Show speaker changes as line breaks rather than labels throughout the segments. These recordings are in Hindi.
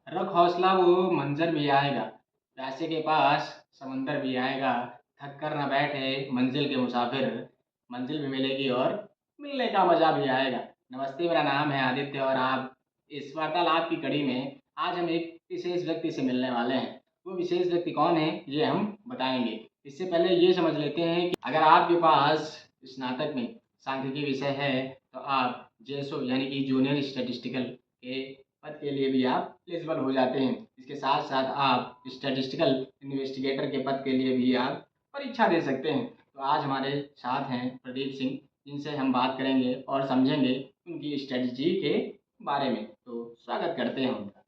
रख हौसला वो मंजर भी आएगा, प्यासे के पास समंदर भी आएगा, थक कर न बैठे मंजिल के मुसाफिर, मंजिल भी मिलेगी और मिलने का मज़ा भी आएगा। नमस्ते, मेरा नाम है आदित्य और आप इस वार्तालाप की कड़ी में आज हम एक विशेष व्यक्ति से मिलने वाले हैं। वो विशेष व्यक्ति कौन है, ये हम बताएंगे। इससे पहले ये समझ लेते हैं कि अगर आपके पास स्नातक में सांख्यिकी विषय है तो आप जेसो यानी कि जूनियर स्टैटिस्टिकल के पद के लिए भी आप एलिजिबल हो जाते हैं। इसके साथ साथ आप स्टैटिस्टिकल इन्वेस्टिगेटर के पद के लिए भी आप परीक्षा दे सकते हैं। तो आज हमारे साथ हैं प्रदीप सिंह, जिनसे हम बात करेंगे और समझेंगे उनकी स्ट्रेटजी के बारे में। तो स्वागत करते हैं उनका।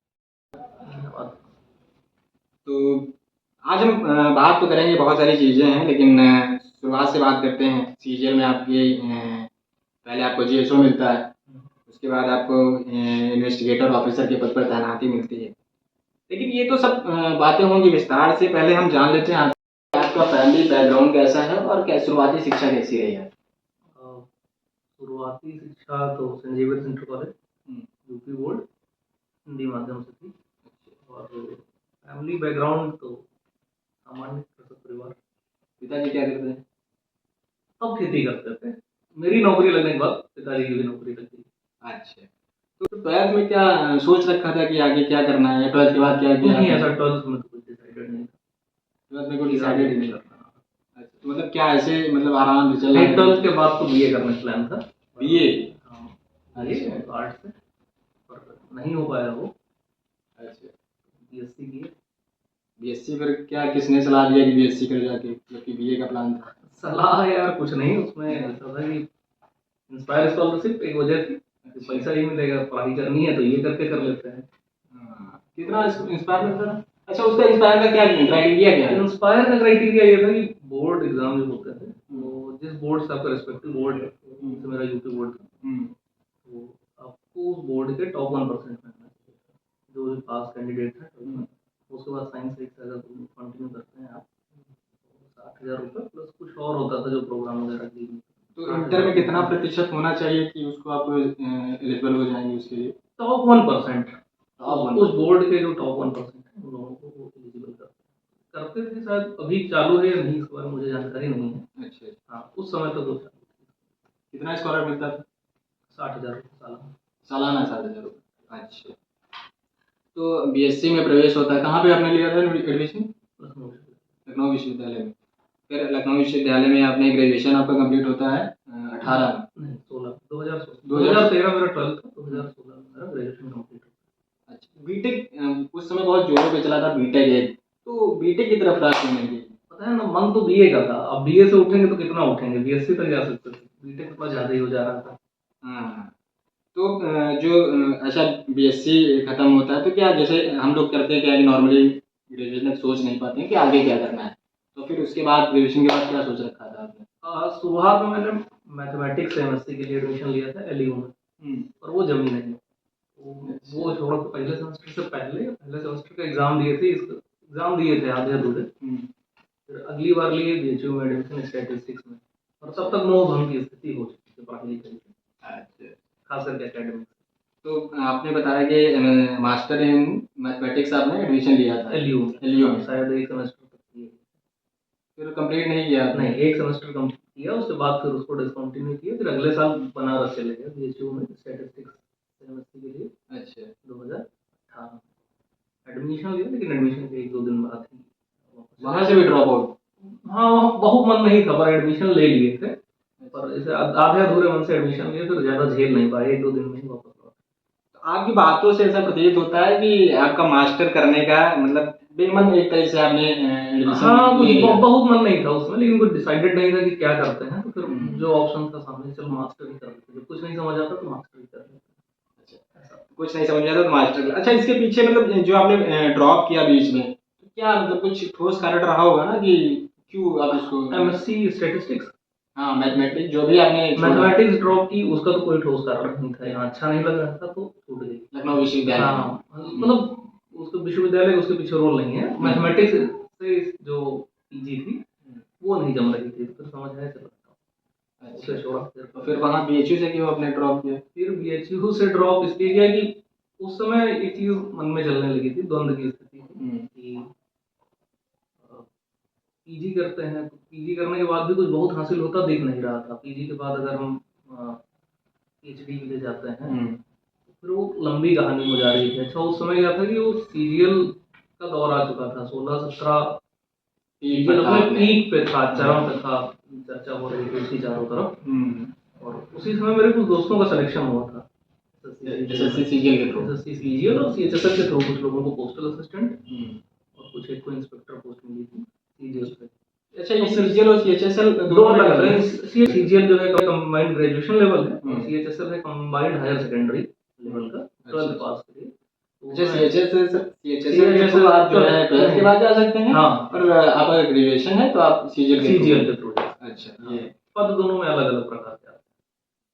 तो आज हम बात तो करेंगे, बहुत सारी चीज़ें हैं, लेकिन शुरुआत से बात करते हैं। सीजीएल में आपके पहले आपको जीएसओ मिलता है, उसके बाद आपको इन्वेस्टिगेटर ऑफिसर के पद पर तैनाती मिलती है। लेकिन ये तो सब बातें होंगी विस्तार से। पहले हम जान लेते हैं आपका फैमिली बैकग्राउंड कैसा है और क्या शुरुआती शिक्षा कैसी रही है।
शुरुआती शिक्षा तो Sanjeevan center college UP board Hindi माध्यम से थी। और फैमिली बैकग्राउंड तो सामान्य कृषक परिवार।
पिताजी क्या करते हैं?
अब खेती करते थे। मेरी नौकरी लगने के बाद पिताजी की भी नौकरी लग गई।
अच्छा, तो 12th में क्या सोच रखा था कि आगे क्या करना है, 12th के बाद क्या किया?
नहीं, ऐसा 12th में तो कुछ डिसाइडेड नहीं था।
12th में कोई डिसाइडेड ही नहीं करना। अच्छा, तो मतलब क्या ऐसे मतलब आराम से चल
रहा है? 12th के बाद तो बीए करने का प्लान था।
बीए?
अच्छा, आर्ट्स से, पर नहीं हो पाया वो।
अच्छा,
बीएससी किए।
बीएससी पर क्या किसने सलाह दिया कि बीएससी कर जाके, जबकि बीए का प्लान था?
सलाह यार कुछ नहीं, उसमें ऐसा था कि इंस्पायर स्कॉलरशिप एक वजह थी। पैसा ही मिलेगा, पढ़ाई करनी है तो ये करके कर लेते हैं।
कितना इंस्पायर मिलता था? अच्छा, उसका इंस्पायर का क्या क्राइटेरिया क्या है?
इंस्पायर का क्राइटेरिया ये था कि बोर्ड एग्जाम जो होते थे वो जिस बोर्ड से आपका रिस्पेक्टिव बोर्ड है, जैसे मेरा यूपी बोर्ड था, तो आपको उस बोर्ड के टॉप 1% में आना चाहिए। जो भी पास कैंडिडेट है उसके बाद साइंस से अगर कंटिन्यू करते हैं आप, 60,000 रुपये प्लस कुछ और होता था जो प्रोग्राम वगैरह की।
तो इंटर में कितना प्रतिशत होना चाहिए कि उसको आप एलिजिबल हो जाएंगे उसके लिए?
टॉप 1%। उस बोर्ड के जो टॉप 1% है उन लोगों को वो एलिजिबल करते थे। शायद अभी चालू है या नहीं इसके बारे में मुझे जानकारी नहीं है। अच्छा, हाँ, उस समय तो चालू।
कितना स्कॉलर मिलता था?
60,000 रुपये सालाना।
सालाना 60,000 रुपये। अच्छा, तो बीएससी में प्रवेश होता है, कहाँ पे आपने लिया था एडमिशन? लखनऊ विश्वविद्यालय में। फिर लखनऊ विश्वविद्यालय में आपने ग्रेजुएशन आपका कंप्लीट होता है 18
नहीं 16 2013 मेरा 12th था, 2016 में मेरा ग्रेजुएशन कंप्लीट हुआ।
अच्छा, बीटेक उस समय बहुत जोरों पे चला था बीटेक है, तो बीटेक की तरफ राह क्यों नहीं?
पता है ना, मन तो बीए का था। अब बीए से उठेंगे तो कितना उठेंगे, बीएससी तक जा सकते थे, बीटेक थोड़ा ज़्यादा ही हो जा रहा था।
हाँ, तो अच्छा बीएससी खत्म होता है तो क्या जैसे हम लोग करते हैं क्या कि नॉर्मली ग्रेजुएशन तक सोच नहीं पाते हैं कि आगे क्या करना है, तो फिर उसके बाद ग्रेजुएशन के बाद क्या सोच रखा था आपने?
शुरुआत में मैंने मैथमेटिक्स से एमएससी के लिए एडमिशन लिया था एलयू में, और वो जमी नहीं। वो छोड़ो, तो पहले सेमेस्टर से पहले सेमेस्टर का एग्जाम दिए थे आधे अधूरे। फिर अगली बार लिए बीएचयू में एडमिशन स्टैटिस्टिक्स में, और तब तक मोह भंग की स्थिति हो चुकी थी पढ़ाई लिखाई की। अच्छा, खास करके एकेडमिक्स।
तो आपने बताया कि मास्टर इन मैथमेटिक्स आपने एडमिशन लिया था
एलयू में, शायद एक सेमेस्टर तक किए।
फिर कंप्लीट नहीं किया?
नहीं, एक सेमेस्टर कंप्लीट किया, उसके बाद फिर उसको डिसकंटिन्यू किया। फिर अगले साल बनारस चले गए बीएचयू में स्टैटिस्टिक्स सेमेस्टर के लिए। अच्छा, 2018 एडमिशन लिया, लेकिन एडमिशन के 1-2 दिन बाद ही
वहाँ से भी ड्रॉप आउट?
हाँ, बहुत मन नहीं था, पर एडमिशन ले लिए थे। पर इसे आधे अधूरे मन से एडमिशन लिए, फिर ज़्यादा झेल नहीं पाए, 1-2 दिन में ही वापस लौट।
तो आपकी बातों से ऐसा प्रतीत होता है कि आपका मास्टर करने का मतलब बेमन एक तरह से आपने एडमिशन?
हाँ, बहुत मन नहीं था उसमें, लेकिन कुछ डिसाइडेड नहीं था कि क्या करते हैं, तो फिर जो ऑप्शन था सामने, चलो मास्टर ही कर लेते। जब कुछ नहीं समझ आता तो मास्टर ही कर लेते। अच्छा,
कुछ नहीं समझ आता तो मास्टर। अच्छा, इसके पीछे मतलब जो आपने ड्रॉप किया बीच में, तो क्या मतलब कुछ ठोस कारण रहा होगा ना कि क्यों आप इसको?
एमएससी स्टैटिस्टिक्स,
हाँ मैथमेटिक्स जो भी आपने
मैथमेटिक्स ड्रॉप की, उसका तो कोई ठोस कारण नहीं था। यहाँ अच्छा नहीं लग रहा था तो छूट गई
लखनऊ विश्वविद्यालय।
हाँ, मतलब उसके विश्वविद्यालय उसके पीछे रोल नहीं है। मैथमेटिक्स से जो पीजी थी वो नहीं जम रही थी, फिर समझ आया चलो उसे छोड़ा।
फिर वहाँ बीएचयू से क्यों आपने ड्रॉप किया?
फिर बीएचयू से ड्रॉप इसलिए किया कि उस समय एक चीज मन में चलने लगी थी, द्वंद की स्थिति थी कि पीजी करते हैं तो पीजी करने के बाद भी कुछ बहुत हासिल होता दिख नहीं रहा था। पीजी के बाद अगर हम पीएचडी के लिए जाते हैं तो फिर वो लंबी कहानी हो जा रही थी। अच्छा उस समय क्या था कि वो सीजीएल का दौर आ चुका था, 16-17 सीजीएल अपने पीक पे था, चरम पे था, चर्चा हो रही थी उसकी चारों तरफ। और उसी समय मेरे कुछ दोस्तों का सिलेक्शन हुआ था एसएससी सीजीएल के थ्रू, एसएससी सीजीएल और सीएचएसएल के थ्रू। कुछ लोगों को पोस्टल असिस्टेंट और कुछ एक को इंस्पेक्टर पोस्ट मिली थी सीजीएल पे।
अच्छा, ये सीजीएल और सीएचएसएल
दो अलग अलग है। सीजीएल जो है कंबाइंड ग्रेजुएशन लेवल है और सीएचएसएल है कंबाइंड हायर सेकेंडरी लेवल का 12th पास के लिए।
अच्छा, सीएचएसएल आप जो है 12th के बाद जा सकते हैं। हाँ, और आप अगर ग्रेजुएशन है तो आप सीजीएल के थ्रू। अच्छा, ये
पद दोनों में अलग अलग प्रकार के।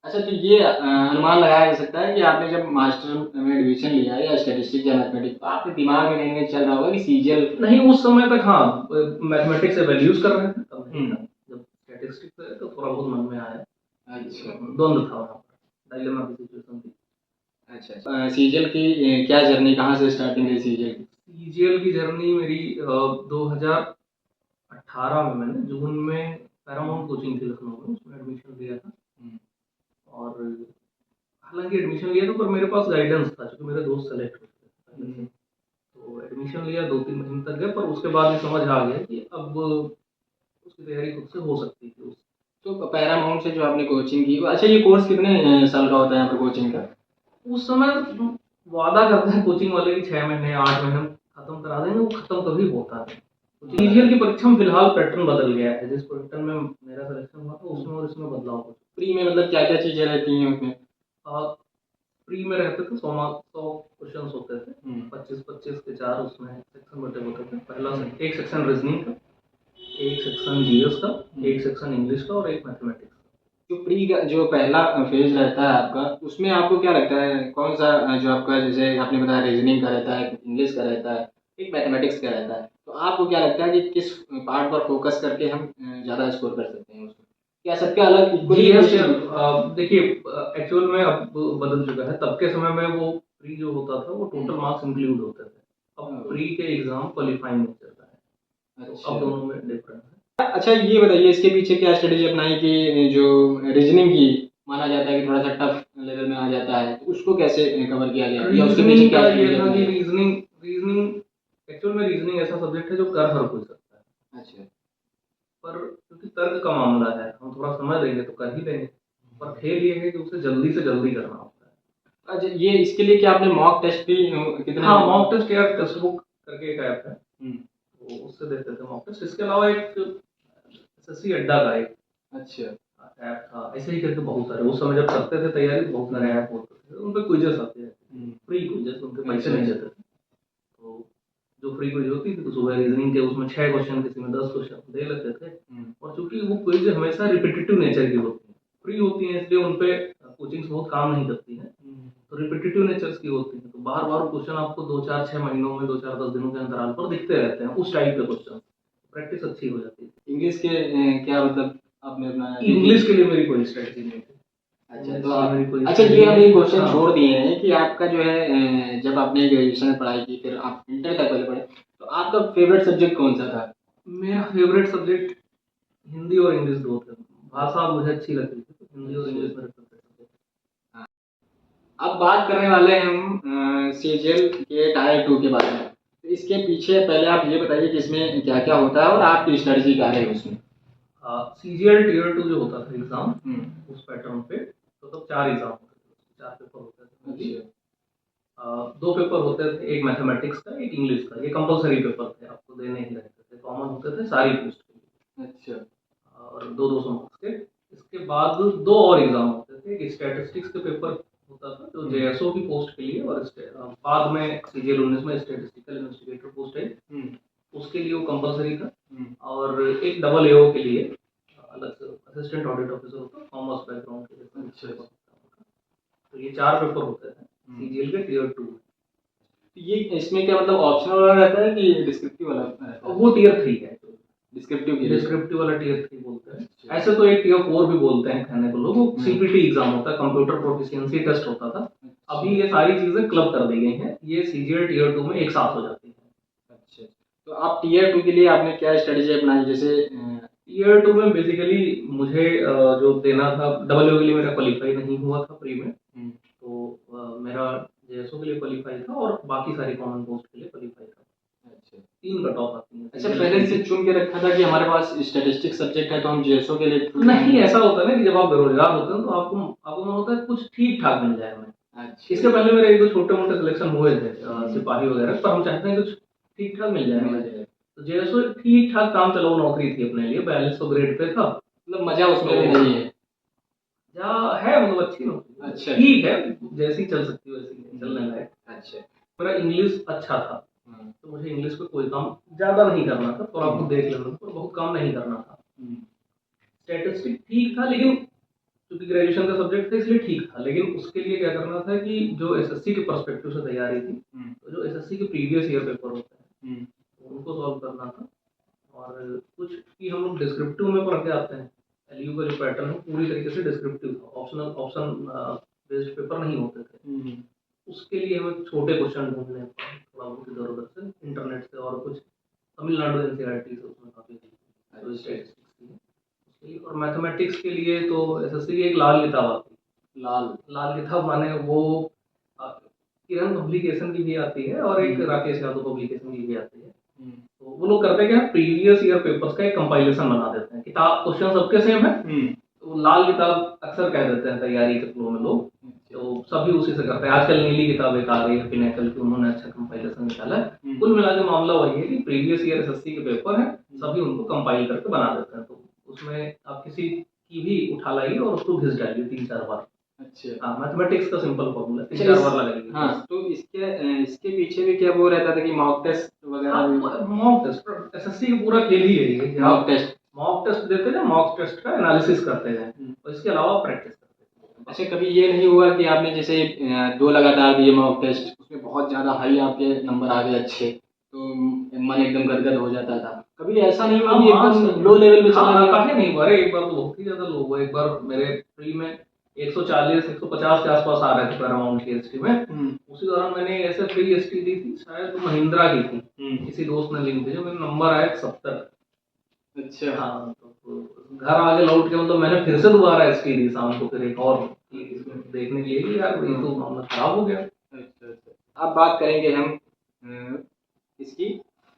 अच्छा, तो ये अनुमान लगाया जा सकता है कि आपने जब मास्टर में एडमिशन लिया या स्टैटिस्टिक्स या मैथमेटिक्स, तो आपके दिमाग में कहीं चल रहा होगा कि सीजीएल
नहीं, उस समय तक हाँ मैथमेटिक्स से वैल्यूज कर रहे थे तब नहीं था। जब स्टैटिस्टिक्स है तो थोड़ा बहुत मन में आया। अच्छा, द्वंद था वहाँ पर, डायलेमा की सिचुएशन थी।
अच्छा, सीजीएल की क्या जर्नी, कहाँ से स्टार्टिंग है सीजीएल की?
सीजीएल की जर्नी मेरी 2018 में मैंने जून में पैरामाउंट कोचिंग थी लखनऊ में, उसमें एडमिशन लिया था। और हालांकि एडमिशन लिया था पर मेरे पास गाइडेंस था क्योंकि मेरे दोस्त सेलेक्ट हो चुके थे। तो एडमिशन लिया, 2-3 महीने तक गया, पर उसके बाद समझ आ गया कि अब उसकी तैयारी खुद से हो सकती थी।
तो पैरामाउंट से जो आपने कोचिंग की, अच्छा ये कोर्स कितने साल का होता है यहाँ पर कोचिंग का?
उस समय वादा करते हैं कोचिंग वाले कि 6 महीने 8 महीने खत्म करा देंगे, वो खत्म कभी होता है। सीजीएल की परीक्षा में फिलहाल पैटर्न बदल गया है। जिस पैटर्न में मेरा सिलेक्शन हुआ था उसमें और इसमें बदलाव हो।
प्री में मतलब क्या क्या चीजें रहती हैं उसमें?
प्री में रहते थे 100 क्वेश्चन होते थे, 25-25 के 4 उसमें सेक्शन बटे होते थे। पहला एक सेक्शन रीजनिंग का, एक सेक्शन जीएस का, एक सेक्शन इंग्लिश का और एक मैथमेटिक्स का।
जो प्री का जो पहला फेज रहता है आपका, उसमें आपको क्या लगता है कौन सा जो आपका, जैसे आपने बताया रीजनिंग का रहता है, इंग्लिश का रहता है, एक मैथमेटिक्स का रहता है, तो आपको क्या लगता है कि किस पार्ट पर फोकस करके हम ज़्यादा स्कोर कर सकते हैं उसमें? क्या सबके अलग
देखिए एक्चुअल में अब बदल चुका है। तब के समय में वो प्री जो होता था वो टोटल मार्क्स इंक्लूड होते थे। अब प्री के एग्जाम क्वालिफाइंग में चलता है। तो अब दोनों में डिफरेंस है।
अच्छा, ये बताइए इसके पीछे क्या स्ट्रेटेजी अपनाई कि जो रीजनिंग की माना जाता है कि थोड़ा सा टफ लेवल में आ जाता है, तो उसको कैसे कवर किया गया या उसके पीछे क्या
ये था कि रीजनिंग एक्चुअल में रीजनिंग ऐसा सब्जेक्ट है जो कर हर कोई सकता है। अच्छा, पर क्योंकि तर्क का मामला है, हम थोड़ा समझ लेंगे तो कर ही लेंगे, पर खेल ये है कि उसे जल्दी से जल्दी करना होता है। अच्छा, ये इसके लिए क्या आपने मॉक टेस्ट भी कितने? हाँ, मॉक टेस्ट या टेक्स्ट बुक करके एक ऐप है, तो उससे देते थे मॉक टेस्ट। इसके अलावा एक एसएससी अड्डा का एक ऐप था, ऐसे ही करके बहुत सारे उस समय जब करते थे तैयारी, बहुत सारे ऐप होते थे, उन पे क्विजेस आते हैं, फ्री क्विजेस, उनके पैसे नहीं देते थे। तो जो फ्री क्विज होती थी तो सुबह रीजनिंग के उसमें 6 क्वेश्चन, किसी में 10 क्वेश्चन दे लेते थे। और चूंकि वो क्विज हमेशा रिपीटेटिव नेचर की होती है, फ्री होती है, इसलिए उन पे कोचिंग्स बहुत काम नहीं करती है, तो रिपीटेटिव नेचर्स की होती है, तो बार बार क्वेश्चन आपको 2-4-6 महीनों में, 2-4-10 दिनों के अंतराल पर दिखते रहते हैं उस टाइप के क्वेश्चन। प्रैक्टिस अच्छी हो जाती है। इंग्लिश के क्या मतलब आपने अपना? इंग्लिश के लिए मेरी कोई स्ट्रेटजी नहीं थी। अच्छा, तो अच्छा, ये हम एक क्वेश्चन छोड़ दिए हैं कि आपका जो है जब आपने ग्रेजुएशन में पढ़ाई की, फिर आप इंटर तक पहले पढ़े, तो आपका फेवरेट सब्जेक्ट कौन सा था? मेरा फेवरेट सब्जेक्ट हिंदी और इंग्लिश दो थे। भाषा मुझे अच्छी लगती थी, तो हिंदी और इंग्लिश मेरे फेवरेट सब्जेक्ट। हाँ, अब बात करने वाले हैं हम सीजीएल के टायर 2 के बारे में। तो इसके पीछे पहले आप ये बताइए कि इसमें क्या क्या होता है और आपकी स्ट्रेटजी क्या है उसमें? सीजीएल टीयर 2 जो होता था एग्जाम, उस पैटर्न पे तो तब 4 एग्जाम होते थे, 4 पेपर होते थे। 2 पेपर होते थे, एक मैथमेटिक्स का, एक इंग्लिश का। ये कंपलसरी पेपर थे, आपको देने ही रहते थे, कॉमन होते थे सारी पोस्ट के लिए। अच्छा, और 200 मार्क्स के। इसके बाद 2 और एग्जाम होते थे, एक स्टैटिस्टिक्स के पेपर होता था जो जेएसओ की पोस्ट के लिए, और बाद में सीजीएल 19 में स्टैटिस्टिकल इन्वेस्टिगेटर पोस्ट है, उसके लिए वो कंपलसरी था। और एक डबल एओ के लिए अलग से असिस्टेंट ऑडिट ऑफिसर होता है, कॉमर्स बैकग्राउंड के लिए। अच्छा, तो ये 4 पेपर होते हैं सीजीएल के टीयर 2। ये इसमें क्या मतलब ऑप्शनल वाला रहता है कि डिस्क्रिप्टिव वाला रहता है? वो टीयर 3 है, डिस्क्रिप्टिव वाला टीयर 3 बोलते हैं। ऐसे तो एक टीयर 4 भी बोलते हैं कहने को लोग, वो सीपीटी एग्जाम होता है, कंप्यूटर प्रोफिशिएंसी टेस्ट होता था, अभी ये सारी चीज़ें क्लब कर दी गई हैं, ये सीजीएल टीयर 2 में एक साथ हो जाती है।
अच्छा, तो आप टीयर 2 के लिए आपने क्या स्ट्रेटेजी अपनाई? जैसे
टीयर 2 में बेसिकली मुझे जो देना था, डब्ल्यू के लिए मेरा क्वालिफाई नहीं हुआ था प्री में, तो मेरा जेएसओ के लिए क्वालिफाई था और बाकी सारी कॉमन पोस्ट के लिए क्वालिफाई था।
अच्छा,
3 कट ऑफ आती हैं।
अच्छा, पहले से चुन के रखा था कि हमारे पास स्टैटिस्टिक्स सब्जेक्ट है तो हम जेएसओ के लिए
नहीं, ऐसा होता है ना कि जब आप बेरोजगार होते हैं तो आपको आपको मन होता है कुछ ठीक-ठाक मिल जाए हमें।
अच्छा,
इसके पहले मेरे 1-2 छोटे-मोटे सिलेक्शन हुए थे सिपाही वगैरह, पर हम चाहते हैं कुछ ठीक-ठाक मिल जाए हमें। तो जेएसओ ठीक-ठाक काम चलाऊ नौकरी थी अपने लिए, 4200 ग्रेड पे था।
मतलब मजा उसमें भी नहीं है।
या है मतलब अच्छी नौकरी।
अच्छा,
ठीक है, जैसी चल सकती है वैसी है, चलने लायक।
अच्छा,
मेरा इंग्लिश अच्छा था, तो मुझे इंग्लिश पे कोई काम ज़्यादा नहीं करना था, थोड़ा बहुत देख लेना था, पर बहुत काम नहीं करना था। स्टैटिस्टिक ठीक था, लेकिन क्योंकि ग्रेजुएशन का सब्जेक्ट था इसलिए ठीक था, लेकिन उसके लिए क्या करना था कि जो एसएससी के पर्सपेक्टिव से तैयारी थी, तो जो एसएससी के प्रीवियस ईयर पेपर होते हैं, तो उनको सॉल्व करना था। और कुछ की हम लोग डिस्क्रिप्टिव में पढ़ के आते हैं, एलयू का जो पैटर्न है पूरी तरीके से डिस्क्रिप्टिव था, ऑप्शन बेस्ड पेपर नहीं होते थे। उसके लिए हमें छोटे क्वेश्चन ढूंढने पड़े, थोड़ा बहुत इधर उधर से इंटरनेट से, और कुछ तमिलनाडु एनसीईआरटी से उसमें काफ़ी स्टैटिस्टिक्स की है उसके लिए। और मैथमेटिक्स के लिए तो एसएससी की एक लाल किताब आती है। लाल लाल किताब माने वो किरण पब्लिकेशन की भी आती है और एक राकेश यादव पब्लिकेशन की भी आती है। तो वो लोग करते क्या, प्रीवियस ईयर पेपर्स का एक कंपाइलेशन बना देते हैं, किताब क्वेश्चन सबके सेम है, तो लाल किताब अक्सर कह देते हैं तैयारी के फ्लो में लोग, तो सभी उसी से करते हैं। आजकल नीली किताब एक आ गई है पिनेकल की, उन्होंने अच्छा कंपाइलेशन निकाला है। कुल मिला के मामला वही है कि प्रीवियस ईयर एसएससी के पेपर है, सभी उनको कंपाइल करके बना देते हैं, तो उसमें आप किसी की भी उठा लाइए और उसको घिस डालिए 3-4 बार। अच्छा, हाँ, मैथमेटिक्स का सिंपल फॉर्मूला 3-4 बार लगाइए। हाँ, तो इसके पीछे भी क्या वो रहता था कि मॉक टेस्ट वगैरह? मॉक टेस्ट एसएससी का पूरा खेल ही है ये। मॉक टेस्ट देते हैं, मॉक टेस्ट का एनालिसिस करते हैं और इसके अलावा प्रैक्टिस करते हैं।
अच्छा, कभी ये नहीं हुआ कि आपने जैसे 2 लगातार दिए मॉक टेस्ट, उसमें बहुत ज़्यादा हाई आपके नंबर आ गए अच्छे, तो मन एकदम गदगद हो जाता था? कभी ऐसा नहीं हुआ कि एकदम लो लेवल पे चला गया?
काहे नहीं हुआ रे, एक बार तो बहुत ही ज़्यादा लो हुआ। एक बार मेरे प्री में 140-150 के आसपास आ रहे थे पैरामाउंट की एसटी में। उसी दौरान मैंने ऐसे फ्री एसटी दी थी, शायद तो महिंद्रा की थी, किसी दोस्त ने लिंक भेजा, मेरा नंबर आया 70। अच्छा, हाँ, तो घर आके लौट के मतलब मैंने फिर से दोबारा एसटी दी शाम को, फिर एक और देखने के लिए कि यार ये तो मामला खराब हो गया।
अच्छा, अच्छा। अब बात करेंगे हम इसकी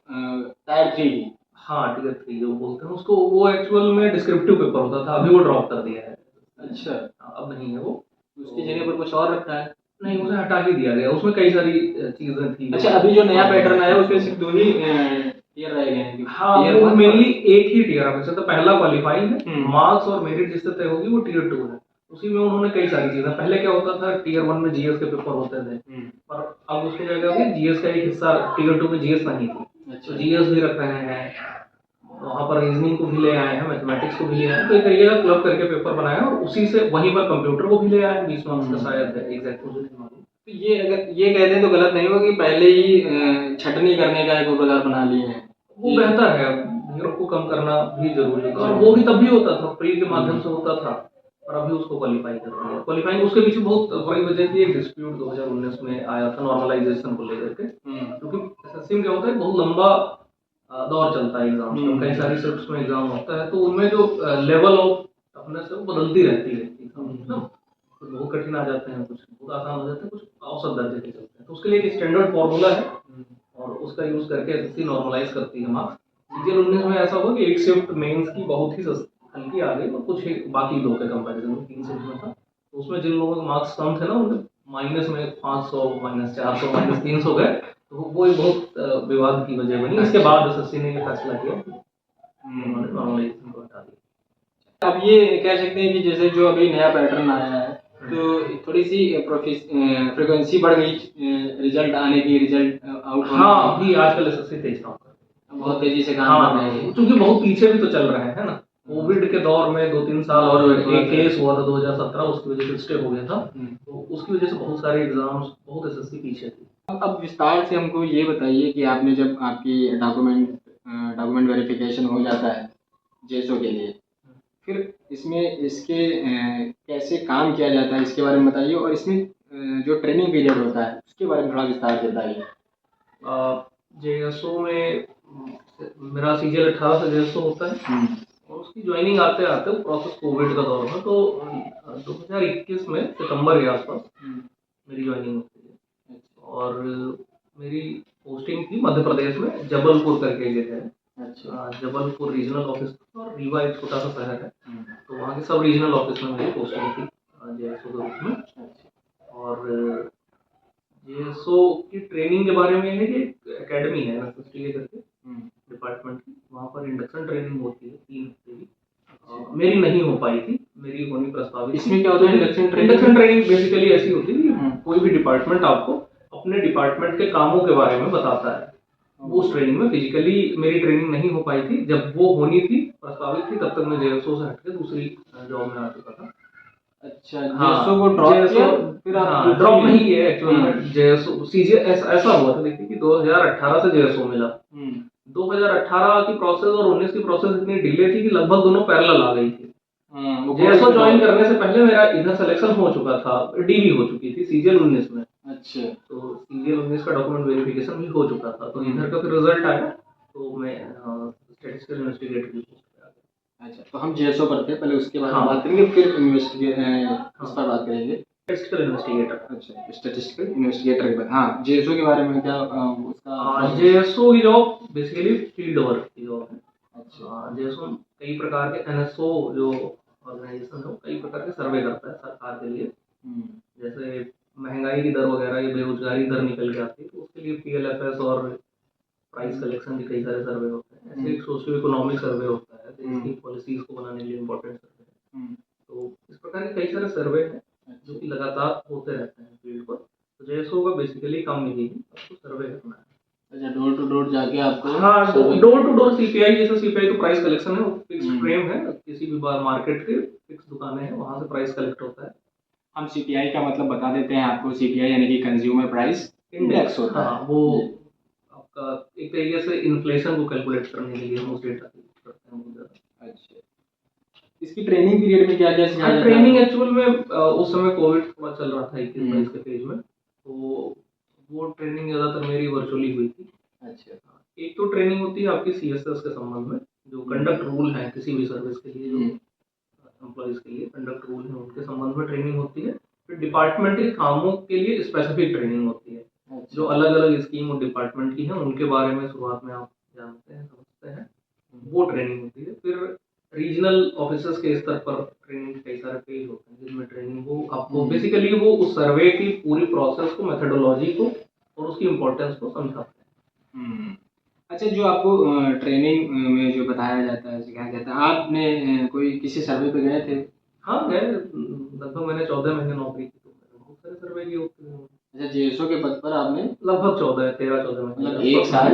टायर 3 की।
हाँ, टियर 3 जो बोलते हैं उसको, वो एक्चुअल में डिस्क्रिप्टिव पेपर होता था, अभी वो ड्रॉप कर दिया है।
अच्छा,
अब नहीं है वो,
उसकी जगह पर कुछ और रखा है?
नहीं, उसे हटा ही दिया गया, उसमें कई सारी चीजें थी।
अच्छा, अभी जो नया पैटर्न आया उसमें सिर्फ 2 ही टियर रह गए हैं?
हाँ, वो मेनली एक ही टियर है, वैसे तो पहला क्वालिफाइंग है, मार्क्स और मेरिट जिससे तय होगी वो टियर 2 है। उसी में उन्होंने कई सारी चीजें, पहले क्या होता था टियर 1 में जीएस के पेपर होते थे, पर अब उसकी जगह पे जीएस का एक हिस्सा टियर 2 में जीएस नहीं थी, तो जीएस भी रख रहे हैं, वहाँ पर रीजनिंग को भी ले आए हैं, मैथमेटिक्स को भी ले आए हैं, तो एक तरीके का क्लब करके पेपर बनाया और उसी से वहीं पर कंप्यूटर को भी ले आए हैं, 20 मार्क्स का शायद एग्जैक्ट मुझे नहीं मालूम।
तो ये अगर ये कहते हैं तो गलत नहीं होगा कि पहले ही छटनी करने का एक प्रकार बना लिए हैं?
वो बेहतर है, भीड़ को कम करना भी जरूरी है, और वो भी तब भी होता था, प्री के माध्यम से होता था, और अभी उसको क्वालिफाई कर दिया। क्वालिफाइंग उसके पीछे बहुत बड़ी वजह थी, एक डिस्प्यूट 2019 में आया था नॉर्मलाइजेशन को लेकर के, क्योंकि एसएससी में क्या होता है, बहुत लंबा दौर चलता है एग्जाम का, कई सारी शिफ्ट्स में एग्जाम होता है, तो उनमें जो लेवल ऑफ टफनेस है वो बदलती रहती है, कुछ बहुत कठिन आ जाते हैं, कुछ बहुत आसान हो जाते हैं, कुछ औसत दर्जे के चलते हैं, तो उसके लिए एक स्टैंडर्ड फॉर्मूला है और उसका यूज करके एसएससी नॉर्मलाइज करती है मार्क्स। सीजीएल 19 में ऐसा हुआ कि एक शिफ्ट मेंस की बहुत ही हल्की आ गई और कुछ बाकी लोगों के कंपैरिजन में 3 शिफ्ट में था, तो उसमें जिन लोगों के मार्क्स कम थे ना, उनके माइनस में 500, -400, -300 गए, तो वो एक बहुत विवाद की वजह बनी। इसके बाद एसएससी ने ये फैसला किया, उन्होंने नॉर्मलाइजेशन को हटा दिया।
अब ये कह सकते हैं कि जैसे जो अभी नया पैटर्न आया है, तो थोड़ी सी फ्रीक्वेंसी बढ़ गई रिजल्ट आने की, रिजल्ट आउट होने की।
हाँ, अभी आजकल एसएससी तेज काम कर रही है,
बहुत तेजी से काम कर रहे हैं,
क्योंकि बहुत पीछे भी तो चल रहे हैं ना, कोविड के दौर में 2-3 साल और एक केस हुआ था 2017, उसकी वजह से स्टे हो गया था, तो उसकी वजह से बहुत सारे एग्जाम्स, बहुत एसएससी पीछे थी।
अब विस्तार से हमको ये बताइए कि आपने जब आपकी डॉक्यूमेंट वेरिफिकेशन हो जाता है जेएसओ के लिए, फिर इसमें इसके कैसे काम किया जाता है इसके बारे में बताइए, और इसमें जो ट्रेनिंग पीरियड होता है उसके बारे में थोड़ा विस्तार से बताइए।
JSO में मेरा CGL 18 से JSO होता है और उसकी ज्वाइनिंग आते आते प्रोसेस कोविड का दौर था, तो 2021 में सितंबर के आसपास मेरी ज्वाइनिंग होती है। और मेरी पोस्टिंग थी मध्य प्रदेश में, जबलपुर करके जगह है। अच्छा। जबलपुर रीजनल ऑफिस और रीवा एक छोटा सा शहर है, तो वहाँ के सब रीजनल ऑफिस में मेरी पोस्टिंग थी JSO के रूप में। और JSO की ट्रेनिंग के बारे में है कि एकेडमी है NSSTA करके डिपार्टमेंट की, वहाँ पर इंडक्शन ट्रेनिंग होती है 3 हफ्ते की। मेरी नहीं हो पाई थी, मेरी होनी प्रस्तावित। इसमें क्या होता है induction training? Induction training basically ऐसी होती है कि कोई भी डिपार्टमेंट आपको अपने डिपार्टमेंट के कामों के बारे में बताता है। वो उस ट्रेनिंग में फिजिकली मेरी ट्रेनिंग नहीं हो पाई थी, जब वो होनी थी प्रस्तावित थी तब तक मैं JSO से हटके दूसरी जॉब में आ चुका था। अच्छा, JSO को ड्रॉप किया फिर आप ड्रॉप नहीं किया एक्चुअल में। JSO CGL ऐसा हुआ था, देखिए कि 2018 से JSO मिला। 2018 की प्रोसेस और 19 की प्रोसेस इतनी डिले थी कि लगभग दोनों पैरेलल आ गई थी। JSO ज्वाइन करने से पहले मेरा इधर सिलेक्शन हो चुका था, DV हो चुकी थी CGL 19 में। अच्छा, तो CGL 19 का डॉक्यूमेंट वेरिफिकेशन भी हो चुका था, तो इधर का फिर रिजल्ट आया तो मैं स्टैटिस्टिकल इन्वेस्टिगेटर की पोस्ट पे आ गया। अच्छा, तो हम JSO पर थे पहले, उसके बारे में बात करेंगे, फिर इस पर बात करेंगे। Statistical investigator. अच्छा, स्टैटिस्टिकल इन्वेस्टिगेटर के बाद हाँ JSO के बारे में क्या उसका JSO की जॉब बेसिकली फील्ड वर्क की जॉब है। अच्छा, JSO कई प्रकार के NSO जो ऑर्गेनाइजेशन है कई प्रकार के सर्वे करता है सरकार के लिए। जैसे महंगाई की दर वगैरह या बेरोजगारी दर निकल के आती है तो उसके लिए PLFS और प्राइस कलेक्शन के कई सारे सर्वे होते हैं। ऐसे एक सोशियो इकोनॉमिक सर्वे होता है, देश की पॉलिसीज को बनाने के लिए इम्पोर्टेंट सर्वे है। तो इस प्रकार के कई सारे सर्वे हैं जो कि लगातार होते रहते हैं फील्ड पर। तो JSO का बेसिकली काम यही है, आपको सर्वे करना है। अच्छा, डोर टू डोर जाके आपको? हाँ, डोर टू डोर CPI, जैसे CPI तो प्राइस कलेक्शन है, वो फिक्स फ्रेम है, किसी भी मार्केट के फिक्स दुकानें हैं वहाँ से प्राइस कलेक्ट होता है। हम CPI का मतलब बता देते हैं आपको। CPI यानी कि कंज्यूमर प्राइस इंडेक्स होता है। वो आपका एक तरीके से इन्फ्लेशन को कैलकुलेट करने के लिए हम उस डेटा को यूज करते हैं। अच्छा, इसकी ट्रेनिंग पीरियड में क्या क्या सिखाया जाता है? ट्रेनिंग एक्चुअल में उस समय कोविड थोड़ा चल रहा था 21-22 के फेज में, तो वो ट्रेनिंग ज़्यादातर मेरी वर्चुअली हुई थी। अच्छा, एक तो ट्रेनिंग होती है आपकी CSS के संबंध में, जो कंडक्ट रूल है किसी भी सर्विस के लिए, जो एम्प्लॉइज के लिए कंडक्ट रूल है उनके संबंध में ट्रेनिंग होती है। फिर डिपार्टमेंट के कामों के लिए स्पेसिफिक ट्रेनिंग होती है। अच्छा, जो अलग अलग स्कीम और डिपार्टमेंट की है उनके बारे में शुरुआत में आप जानते हैं समझते हैं, वो ट्रेनिंग होती है। फिर रीजनल ऑफिसर्स के स्तर पर ट्रेनिंग कई सारे पेज होते हैं जिनमें ट्रेनिंग वो आपको बेसिकली वो उस सर्वे की पूरी प्रोसेस को, मेथोडोलॉजी को और उसकी इम्पोर्टेंस को समझाते हैं। अच्छा, जो आपको ट्रेनिंग में जो बताया जाता है, सिखाया जाता है, आपने कोई किसी सर्वे पे गए थे? हाँ गए, लगभग मैंने 14 महीने नौकरी की तो मैंने बहुत सारे सर्वे किए होते हैं। अच्छा, JSO के पद पर आपने लगभग 13-14 महीने, मतलब 1 साल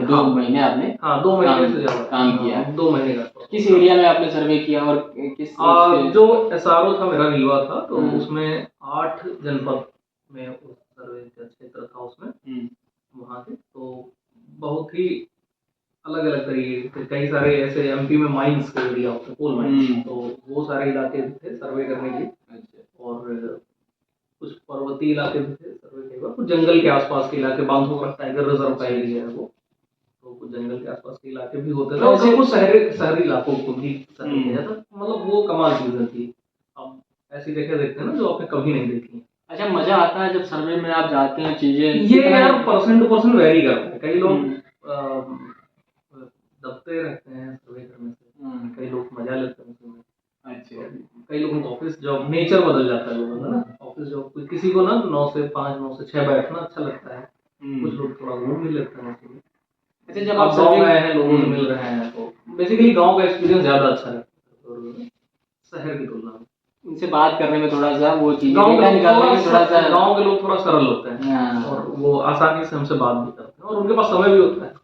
2 महीने आपने? हाँ, 2 महीने से ज़्यादा काम किया। 2 महीने का। किस एरिया में आपने सर्वे किया और किस जो SRO था मेरा रीवा था, तो उसमें 8 जनपद में उस सर्वे का क्षेत्र था उसमें, वहाँ से तो बहुत ही अलग अलग तरीके के कई सारे ऐसे MP में माइंस के एरिया होते हैं, कोल माइंस, तो वो सारे इलाके थे सर्वे करने के लिए। अच्छा, और कुछ पर्वतीय इलाके भी थे सर्वे के बाद, कुछ जंगल के आसपास के इलाके, बांधवगढ़ टाइगर रिजर्व का एरिया है वो, तो कुछ जंगल के आसपास के इलाके भी होते थे और कुछ शहरी इलाकों को भी सर्वे किया था। मतलब वो कमाल चीज़ें थी। अब ऐसी जगह देखते हैं ना जो आपने कभी नहीं देखी। अच्छा, मजा आता है जब सर्वे में आप जाते हैं, चीजें ये यार पर्सन टू पर्सन वेरी करता है। कई लोग दबते रहते हैं सर्वे करने से, कई लोग मजा लेते हैं उसमें। अच्छा, कई लोगों को ऑफिस जॉब नेचर बदल जाता है लोगों का ना, ऑफिस जॉब किसी को ना 9 से 5 9 से 6 बैठना अच्छा लगता है, कुछ लोग थोड़ा घूम भी लेते हैं उसमें। अच्छा, जब आप गाँव गए हैं, लोगों से मिल रहे हैं, तो बेसिकली गाँव का एक्सपीरियंस ज़्यादा अच्छा लगता है शहर की तुलना में। उनसे बात करने में थोड़ा सा वो चीज़ गाँव के लोग थोड़ा सरल होते हैं और वो आसानी से हमसे बात भी करते हैं और उनके पास समय भी होता है।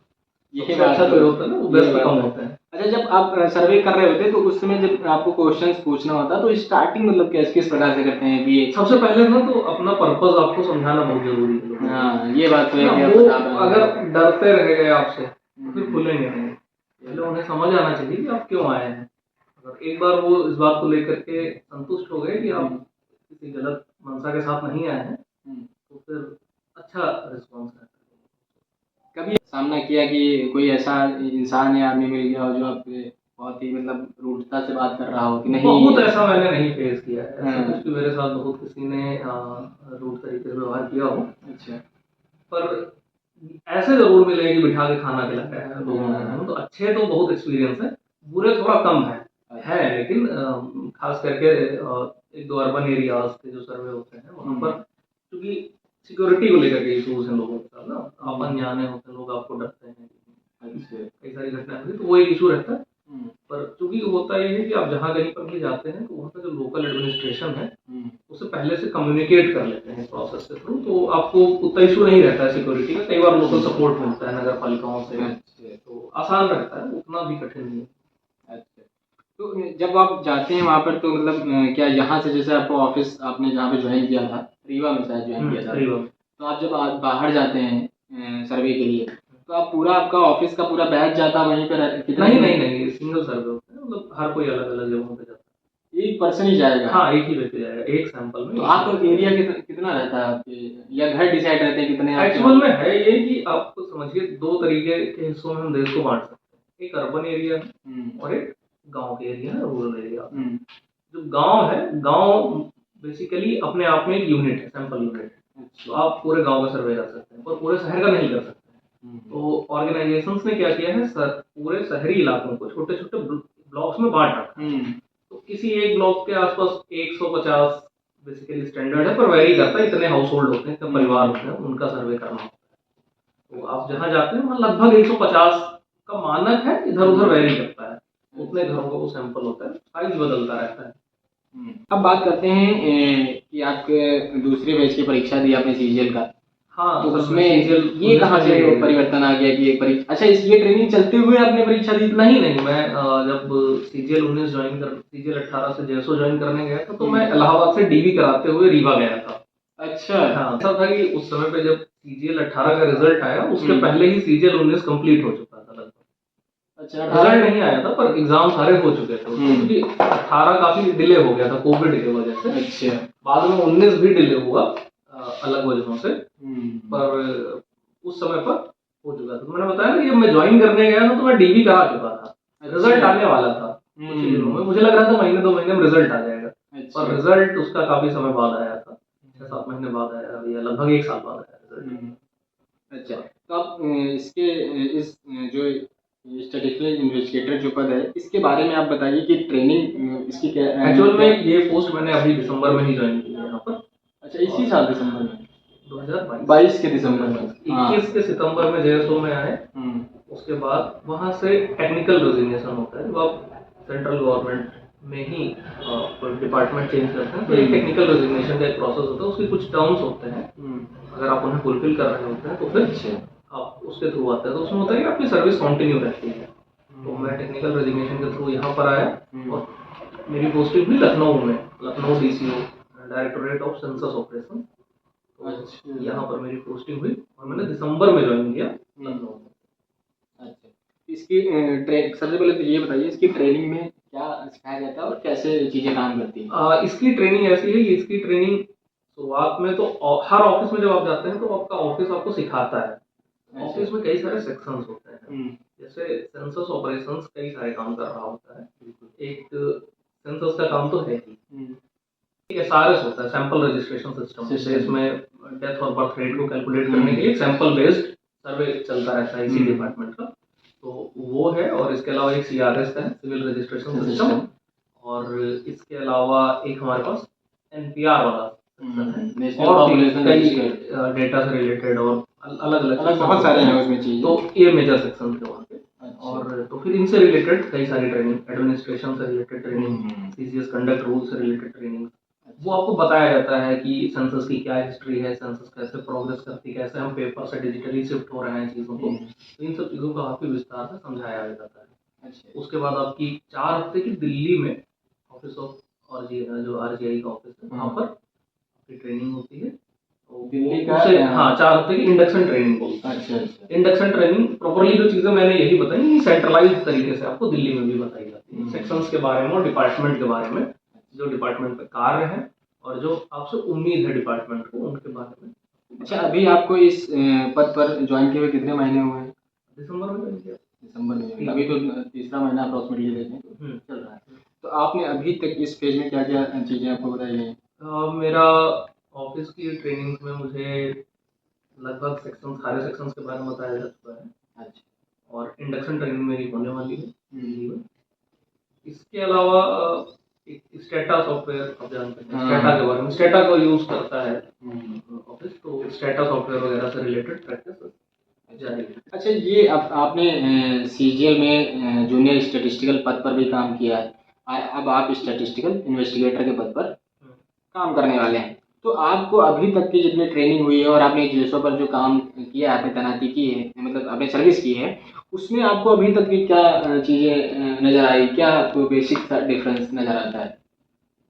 ये अच्छा तो होता है ना, वो व्यस्त कम होता है। अच्छा, जब आप सर्वे कर रहे होते हैं तो उस समय जब आपको क्वेश्चंस पूछना होता है तो स्टार्टिंग मतलब किस प्रकार से करते हैं कि सबसे पहले ना तो अपना पर्पस आपको समझाना बहुत जरूरी है। हाँ, ये बात तो है कि अगर डरते रह गए आपसे तो फिर खुलेंगे नहीं। पहले उन्हें समझ आना चाहिए कि आप क्यों आए हैं। अगर एक बार वो इस बात को लेकर के संतुष्ट हो गए कि आप किसी गलत मंशा के साथ नहीं आए हैं, तो फिर अच्छा रिस्पॉन्स रहता है।
कभी सामना किया कि कोई ऐसा इंसान या आदमी मिल गया हो जो आपसे बहुत ही मतलब रूढ़ता से बात कर रहा हो कि नहीं?
बहुत ऐसा मैंने नहीं फेस किया है, ऐसा
हाँ।
कुछ भी मेरे साथ बहुत किसी ने रूड तरीके से व्यवहार किया हो,
अच्छा।
पर ऐसे जरूर मिले कि बिठा के खाना खिलाया है लोगों ने।
हाँ।
तो अच्छे तो बहुत एक्सपीरियंस है, बुरे थोड़ा कम है लेकिन खास करके एक दो अर्बन एरियाज के जो सर्वे होते हैं वहाँ पर, क्योंकि सिक्योरिटी को लेकर के इशूज हैं लोगों के साथ ना, आप अनजाने होते हैं, लोग आपको डरते हैं, कई सारी घटनाएं होती, तो वो एक इशू रहता है। पर चूंकि होता ये है कि आप जहाँ कहीं पर भी जाते हैं तो वहाँ का जो लोकल एडमिनिस्ट्रेशन है उससे पहले से कम्युनिकेट कर लेते हैं प्रोसेस के थ्रू, तो आपको उतना इशू नहीं रहता है सिक्योरिटी का। कई बार लोकल सपोर्ट मिलता है नगर पालिकाओं से, तो आसान रहता है, उतना भी कठिन नहीं है।
अच्छा, तो जब आप जाते हैं वहाँ पर तो मतलब क्या यहाँ से जैसे आपको ऑफिस आपने जहाँ पे ज्वाइन किया था, रीवा में शायद ज्वाइन किया था,
रीवा।
तो आप जब बाहर जाते हैं सर्वे के लिए, तो आप पूरा आपका ऑफिस का पूरा बैच जाता वहीं पर?
नहीं, सिंगल सर्वे होता है, मतलब हर कोई अलग अलग जगहों पे जाता है।
एक पर्सन ही जाएगा?
हाँ, एक ही व्यक्ति जाएगा एक सैंपल में।
तो आपका एरिया कितना रहता है आपके, या घर डिसाइड रहते हैं कितने?
एक्चुअल में है ये कि आपको समझिए दो तरीके के हिस्सों में हम देश को बांट सकते हैं, एक अर्बन एरिया है और एक गांव के एरिया है, रूरल एरिया। जो गांव है, गांव बेसिकली अपने आप में एक यूनिट है, सैंपल यूनिट है, तो आप पूरे गांव का सर्वे कर सकते हैं पर पूरे शहर का नहीं कर सकते। तो ऑर्गेनाइजेशंस ने क्या किया है, पूरे शहरी इलाकों को छोटे छोटे ब्लॉक्स में बांट रखा है। तो किसी एक ब्लॉक के आसपास 150 बेसिकली स्टैंडर्ड है, पर वेरी करता है, इतने हाउस होल्ड होते हैं, इतने परिवार होते हैं, उनका सर्वे करना होता है। तो आप जहाँ जाते हैं वहाँ लगभग 150 का मानक है, इधर उधर वेरी करता है, उतने घरों का वो सैंपल होता है, साइज बदलता रहता है।
अब बात करते हैं कि आपके दूसरे बैच की परीक्षा दी आपने सीजीएल का।
हाँ,
तो उसमें ये कहाँ से परिवर्तन आ गया कि एक परीक्षा, अच्छा ये ट्रेनिंग चलते हुए आपने परीक्षा दी?
नहीं, मैं जब सीजीएल 19 ज्वाइन कर, सीजीएल 18 से जेएसओ ज्वाइन करने गया था, तो मैं इलाहाबाद से डीवी कराते हुए रीवा गया था।
अच्छा।
हाँ, ऐसा था कि उस समय पे जब सीजीएल 18 का रिजल्ट आया उसके पहले ही सीजीएल 19 कंप्लीट हो चुका था लगभग। अच्छा, रिजल्ट नहीं आया था पर एग्जाम सारे हो चुके थे, क्योंकि 18 काफी डिले हो गया था कोविड की वजह से।
अच्छा।
बाद में 19 भी डिले हुआ अलग वजहों से, पर उस समय पर हो चुका था। तो मैंने बताया ना कि जब मैं ज्वाइन करने गया था तो मैं डीबी करा चुका था, रिजल्ट आने वाला था कुछ दिनों में, मुझे लग रहा था महीने 2 महीने में रिजल्ट आ जाएगा। पर रिजल्ट उसका काफी समय बाद आया था, 6-7 महीने बाद आया, या लगभग 1 साल बाद आया रिजल्ट।
अच्छा, तो आप इसके इस जो स्टैटिस्टिकल इन्वेस्टिगेटर जो पद है इसके बारे में आप बताइए कि ट्रेनिंग इसकी क्या?
एक्चुअल में ये पोस्ट मैंने अभी दिसंबर में ही ज्वाइन की है यहाँ पर।
अच्छा, इसी साल दिसंबर में?
2022
के दिसंबर में।
21 के सितंबर में जेएसओ में आए। उसके बाद वहाँ से टेक्निकल रेजिग्नेशन होता है, जब आप सेंट्रल गवर्नमेंट में ही डिपार्टमेंट चेंज करते हैं तो एक टेक्निकल रेजिग्नेशन का एक प्रोसेस होता है, उसके कुछ टर्म्स होते हैं, अगर आप उन्हें फुलफिल कर रहे होते हैं तो फिर आप उसके थ्रू आते हैं। तो उसमें होता है कि आपकी सर्विस कंटिन्यू रहती है। तो मैं टेक्निकल रेजिग्नेशन के थ्रू यहाँ पर आया और मेरी पोस्टिंग हुई लखनऊ में, Lucknow DCO, directorate of census operation. यहाँ पर मेरी पोस्टिंग हुई और मैंने दिसंबर में ज्वाइन किया लखनऊ में।
अच्छा, इसकी सबसे पहले तो ये बताइए इसकी ट्रेनिंग में क्या सिखाया जाता है और कैसे चीज़ें काम करती हैं?
इसकी ट्रेनिंग ऐसी है कि इसकी ट्रेनिंग शुरुआत में तो हर ऑफिस में जब आप जाते हैं तो आपका ऑफिस आपको सिखाता है। ऑफिस में कई सारे सेक्शंस होते हैं, जैसे सेंसस ऑपरेशंस कई सारे काम कर रहा होता है। एक सेंसस का काम तो है ही, एसआरएस होता है, सैंपल रजिस्ट्रेशन सिस्टम, इसमें डेथ और बर्थ रेट को कैलकुलेट करने के लिए सैंपल बेस्ड सर्वे चलता रहता है इसी डिपार्टमेंट का, तो वो है। और इसके अलावा एक सीआरएस का है, सिविल रजिस्ट्रेशन सिस्टम, और इसके अलावा एक हमारे पास एनपीआर वाला है, और कई डेटा से रिलेटेड और अलग अलग
बहुत सारे हैं उसमें चीज़।
तो ये मेजर सेक्शन थे वहाँ पे। और तो फिर इनसे रिलेटेड कई सारी ट्रेनिंग, एडमिनिस्ट्रेशन से related training, CCS conduct rule से रिलेटेड ट्रेनिंग, वो आपको बताया जाता है कि सेंसस की क्या हिस्ट्री है, सेंसस कैसे प्रोग्रेस करती है, कैसे हम पेपर से डिजिटली शिफ्ट हो रहे हैं चीज़ों को, तो इन सब चीज़ों का काफ़ी विस्तार से समझाया जाता है। अच्छा, उसके बाद आपकी 4 हफ्ते की दिल्ली में ऑफिस ऑफ जो आरजीआई का ऑफिस है वहाँ पर आपकी ट्रेनिंग होती है। दिल्ली का हाँ 4 हफ्ते की इंडक्शन ट्रेनिंग बोलते हैं। अच्छा, इंडक्शन ट्रेनिंग प्रॉपर्ली जो चीज़ें मैंने यही बताई सेंट्रलाइज तरीके से आपको दिल्ली में भी बताई जाती है, सेक्शंस के बारे में और डिपार्टमेंट के बारे में, जो डिपार्टमेंट पे कार्य है और जो आपसे उम्मीद है डिपार्टमेंट को उनके बारे में।
अच्छा, अभी आपको इस पद पर ज्वाइन किए हुए कितने महीने हुए हैं?
दिसंबर में ज्वाइन किया।
दिसंबर में, अभी तो तीसरा महीना अप्रॉक्सीमेटली देखें तो चल रहा है। तो आपने अभी तक इस फेज में क्या क्या चीज़ें आपको बताई हैं?
मेरा ऑफिस की ट्रेनिंग में मुझे लगभग सेक्शन सारे सेक्शंस के बारे में बताया जा चुका है।
अच्छा।
और इंडक्शन ट्रेनिंग मेरी होने वाली है दिल्ली में। इसके अलावा एक स्टेटा सॉफ्टवेयर आप जानते हैं, स्टेटा के बारे में, स्टेटा को यूज करता है ऑफिस, तो स्टेटा सॉफ्टवेयर वगैरह से रिलेटेड प्रैक्टिस जारी है।
अच्छा, ये आपने सीजीएल में जूनियर स्टैटिस्टिकल पद पर भी काम किया है, अब आप स्टैटिस्टिकल इन्वेस्टिगेटर के पद पर काम करने वाले हैं। तो आपको अभी तक की जितनी ट्रेनिंग हुई है और आपने जिसों पर जो काम किया है, आपने तैनाती की है, मतलब आपने सर्विस की है, उसमें आपको अभी तक की क्या चीज़ें नज़र आई, क्या आपको बेसिक सा डिफरेंस नज़र आता है?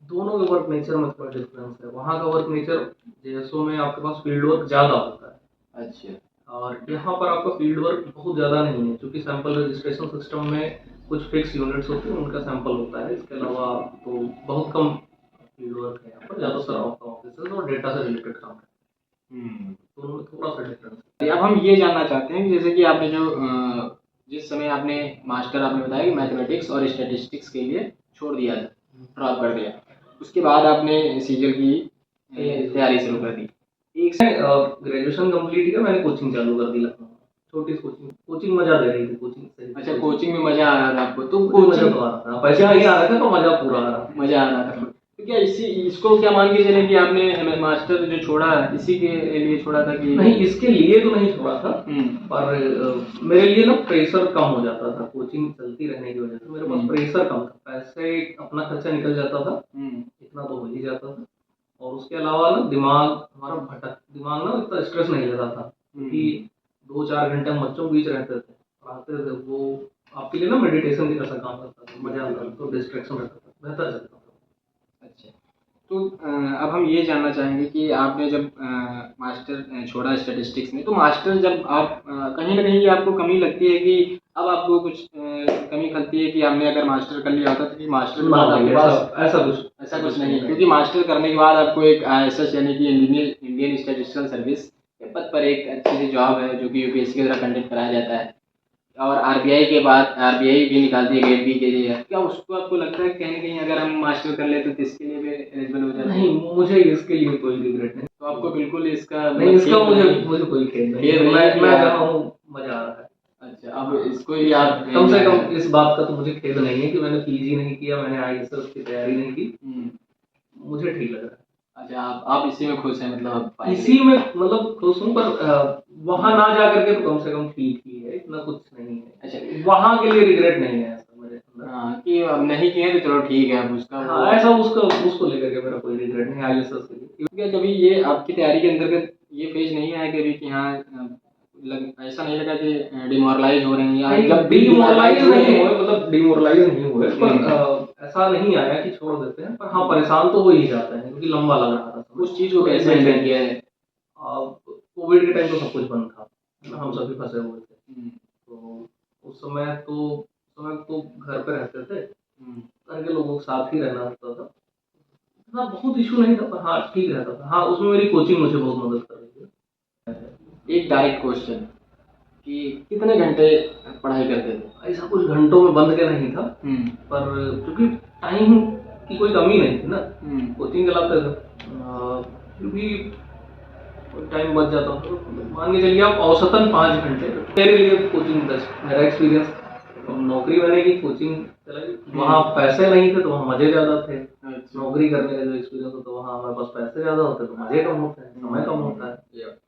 दोनों के वर्क नेचर में थोड़ा डिफरेंस है। वहाँ का वर्क नेचर जेएसओ में आपके पास फील्ड वर्क ज़्यादा होता है।
अच्छा।
और यहाँ पर आपका फील्ड वर्क बहुत ज़्यादा नहीं है, क्योंकि सैंपल रजिस्ट्रेशन सिस्टम में कुछ फिक्स यूनिट्स होते हैं, उनका सैंपल होता है। इसके अलावा तो बहुत कम फील्ड वर्क है यहाँ पर, ज़्यादातर आपका ऑफिस और डेटा से रिलेटेड काम है। दोनों में थोड़ा सा डिफरेंस है।
अब हम ये जानना चाहते हैं कि जैसे कि आपने जो जिस समय आपने मास्टर आपने बताया कि मैथमेटिक्स और स्टैटिस्टिक्स के लिए छोड़ दिया था, ड्रॉप कर दिया, उसके बाद आपने सीजीएल की तैयारी शुरू कर दी।
एक से ग्रेजुएशन कंप्लीट किया, मैंने कोचिंग चालू कर दी लखनऊ में, छोटी कोचिंग मजा दे रही थी कोचिंग से।
अच्छा, कोचिंग में मजा आ रहा था आपको? तो
मजा तो आ रहा था, पैसा नहीं आ रहा था तो मजा पूरा आ रहा था।
मजा आ रहा था। तो क्या इसको क्या मान के चले कि आपने मास्टर जो छोड़ा इसी के लिए छोड़ा था कि
नहीं? इसके लिए तो नहीं छोड़ा था, पर मेरे लिए ना प्रेशर कम हो जाता था कोचिंग चलती रहने की वजह से। मेरे पास प्रेशर कम था, पैसे अपना खर्चा निकल जाता था, इतना तो हो ही जाता था। और उसके अलावा ना दिमाग ना इतना स्ट्रेस नहीं लेता था, क्योंकि 2-4 घंटे हम बच्चों के बीच रहते थे, पढ़ाते थे। वो आपके लिए ना मेडिटेशन की तरह काम करता था, मजा आता था, तो डिस्ट्रैक्शन रहता था, बेहतर चलता था। अच्छा।
तो अब हम ये जानना चाहेंगे कि आपने जब मास्टर छोड़ा स्टैटिस्टिक्स में, तो मास्टर जब आप कहीं ना कहीं आपको कमी लगती है कि अब आपको कुछ कमी खलती है कि आपने अगर मास्टर कर लिया होता तो कि मास्टर के बाद आपके पास ऐसा कुछ नहीं है, क्योंकि मास्टर करने के बाद आपको एक ISS यानी कि इंडियन स्टैटिस्टिकल सर्विस के पद पर एक अच्छी सी जॉब है जो कि यूपीएससी की तरह कंडक्ट कराया जाता है, और आरबीआई के बाद आरबीआई भी निकालती है ग्रेड बी के लिए। क्या उसको आपको लगता है कहीं ना कहीं अगर हम मास्टर कर ले तो इसके लिए भी एलिजिबल हो जाते हैं?
नहीं, मुझे इसके लिए कोई रिग्रेट नहीं।
तो आपको बिल्कुल इसका
नहीं, इसका मुझे कोई खेद नहीं। मैं जहाँ हूँ मजा आ रहा है। अच्छा,
अब इसको ही आप
कम से कम इस बात का तो मुझे खेद नहीं है कि मैंने पीजी नहीं किया, मैंने आईएसएस की तैयारी नहीं की। मुझे ठीक लग रहा है।
अच्छा, आप इसी में खुश हैं? मतलब
इसी में मतलब खुश हूँ, पर वहाँ ना जा करके तो कम से कम ठीक ही है, इतना कुछ नहीं है। अच्छा, वहाँ के लिए रिग्रेट नहीं है ऐसा मेरे अंदर। हाँ, कि अब नहीं किए तो चलो ठीक है, अब उसका ऐसा उसको लेकर के मेरा कोई रिग्रेट नहीं आईएसएस के लिए।
क्या कभी ये आपकी तैयारी के अंतर्गत ये फेज नहीं आया कभी कि हाँ ऐसा नहीं लगा कि डिमोरलाइज हो रहे हैं, या जब
डिमोरलाइज नहीं हुए, मतलब डिमोरलाइज नहीं हुए, पर ऐसा नहीं आया कि छोड़ देते हैं। पर हाँ, परेशान तो हो ही जाते हैं, क्योंकि लंबा लग रहा था।
उस चीज को कैसे हैंडल किया है?
कोविड के टाइम तो सब कुछ बंद था, हम सभी फंसे हुए थे, तो उस समय तो घर पे रहते थे, घर के लोगों के साथ ही रहना होता था। इतना बहुत इशू नहीं था, पर हाँ ठीक रहता था। हाँ, उसमें मेरी कोचिंग मुझे बहुत मदद कर रही है।
एक डायरेक्ट क्वेश्चन कि कितने घंटे पढ़ाई करते थे?
ऐसा कुछ घंटों में बंद के नहीं था, पर क्योंकि टाइम की कोई कमी नहीं थी ना, कोचिंग चलाते थे, क्योंकि टाइम बच जाता था। मान के चलिए आप औसतन 5 घंटे मेरे लिए कोचिंग बेस्ट। मेरा एक्सपीरियंस, नौकरी मैंने की, कोचिंग चलाई, वहाँ पैसे नहीं थे तो वहाँ मजे ज़्यादा थे। नौकरी करने का जो एक्सपीरियंस होता है, वहाँ हमारे पास पैसे ज़्यादा होते तो मजे कम होते हैं, समय कम होता है।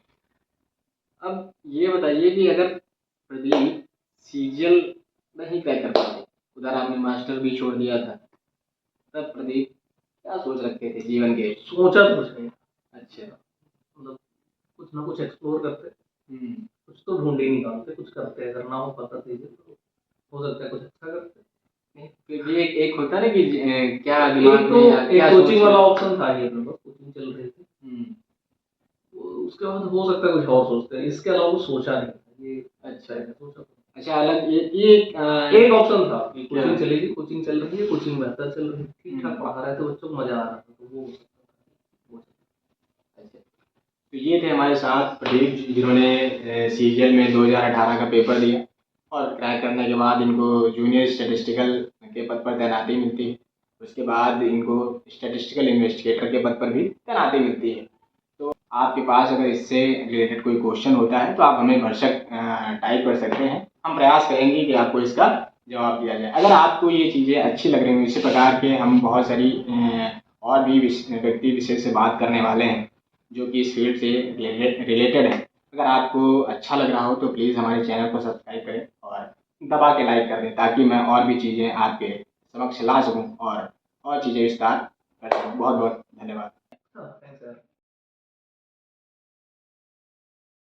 अब ये बताइए कि अगर प्रदीप सीजीएल नहीं तय कर पाते, उधर आपने मास्टर भी छोड़ दिया था, तब प्रदीप क्या सोच रखते थे जीवन के?
सोचा तो कुछ नहीं। अच्छा, मतलब कुछ ना कुछ एक्सप्लोर करते, कुछ तो ढूंढ ही निकालते, कुछ करते। अगर ना हो पाता तो हो सकता है कुछ अच्छा करते।
फिर भी एक होता है ना कि क्या
दिमाग में एक कोचिंग वाला ऑप्शन था, ये कोचिंग चल रही थी, उसके बाद हो सकता है कुछ और सोचते हैं। इसके अलावा कुछ सोचा नहीं ये। अच्छा है, सोचा। अच्छा, अलग ये एक ऑप्शन था कि कोचिंग चलेगी, कोचिंग चल रही है, कोचिंग बेहतर चल रही है, ठीक ठाक पढ़ा रहे थे बच्चों को, मजा आ रहा था, तो वो
तो ये थे हमारे साथ प्रदीप, जिन्होंने सीजीएल में 2018 का पेपर दिया और क्रैक करने के बाद इनको जूनियर स्टैटिस्टिकल के पद पर तैनाती मिलती है। उसके बाद इनको स्टैटिस्टिकल इन्वेस्टिगेटर के पद पर भी तैनाती मिलती है। तो आपके पास अगर इससे रिलेटेड कोई क्वेश्चन होता है तो आप हमें भरसक टाइप कर सकते हैं। हम प्रयास करेंगे कि आपको इसका जवाब दिया जाए। अगर आपको ये चीज़ें अच्छी लग रही हैं, इसी प्रकार के हम बहुत सारी और भी व्यक्ति विशेष से बात करने वाले हैं जो कि इस फील्ड से रिलेटेड है। अगर आपको अच्छा लग रहा हो तो प्लीज़ हमारे चैनल को सब्सक्राइब करें और दबा के लाइक कर दें, ताकि मैं और भी चीज़ें आपके समक्ष ला सकूं और चीज़ें विस्तार कर सकूं। बहुत बहुत धन्यवाद।